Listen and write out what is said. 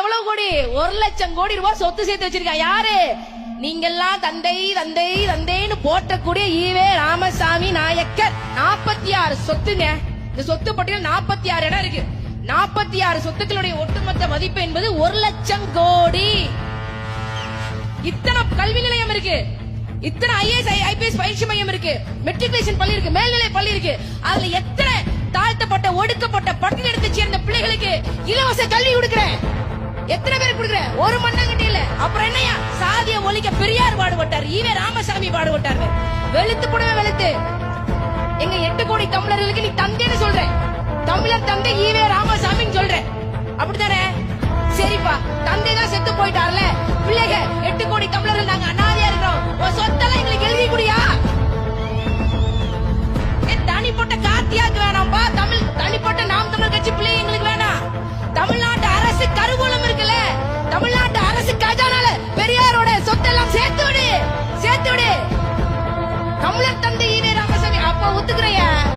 எவ்வளவு கோடி? 1,00,000 கோடி ரூபாய் சொத்து சேர்த்து வச்சிருக்கா. யாரு? நீங்கெல்லாம் தந்தை தந்தை தந்தைன்னு போற்றக்கூடிய ஈவே ராமசாமி நாயக்கர். 46 சொத்துங்க. இந்த சொத்து பட்டியல் 46 இடம் இருக்கு. 46 சொத்துக்களுடைய ஒட்டுமொத்த மதிப்பு என்பது 1,00,000 கோடி. இத்தனை கல்வி நிலையம் இருக்கு, இத்தனை IAS IPS பயிற்சி மையம் இருக்கு, மெட்ரிகுலேஷன் பள்ளி இருக்கு, மேல்நிலை பள்ளி இருக்கு. அதுல எத்தனை தாழ்த்தப்பட்ட ஒடுக்கப்பட்ட பட்டியலத்தை சேர்ந்த பிள்ளைகளுக்கு இலவச கல்வி கொடுக்கிறேன். எத்தனை பேர் கொடுக்கிறேன்? ஒரு மண்ணங்கட்டி இல்ல. அப்புறம் என்னையா? சாதிய ஒழிக்க பெரியார் பாடுபட்டார், ஈவே ராமசாமி பாடுபட்டார். வெளுத்து போடவே வெளுத்து. எங்க 8 கோடி தமிழர்களுக்கு நீ தந்தைன்னு சொல்ற. தமிழர் தந்தை ஈவே ராமசாமின்னு சொல்ற. அப்படித்தானே? சரிப்பா, தந்தை தான் செத்து போயிட்டார்ல. பிள்ளைங்க 8 கோடி தமிழர்கள் நாங்க அனாதையா இருக்கிறோம். உன் சொத்தெல்லாம் எங்களுக்கு எழுதி குடியா? தனிப்பட்ட கார்த்தியாக்கு வேணாம்பா. தனிப்பட்ட நாம் தமிழ் கட்சி பிள்ளை எங்களுக்கு வேணாம். தமிழ்நாட்டு அரசு கருவூலம் இருக்குல்ல, தமிழ்நாட்டு அரசு கஜானால பெரியாரோட சொத்தெல்லாம் சேர்த்து விடு, சேர்த்து விடு. தமிழர் தந்தை ஈவே ராமசாமி அப்ப ஒத்துக்கிறையா?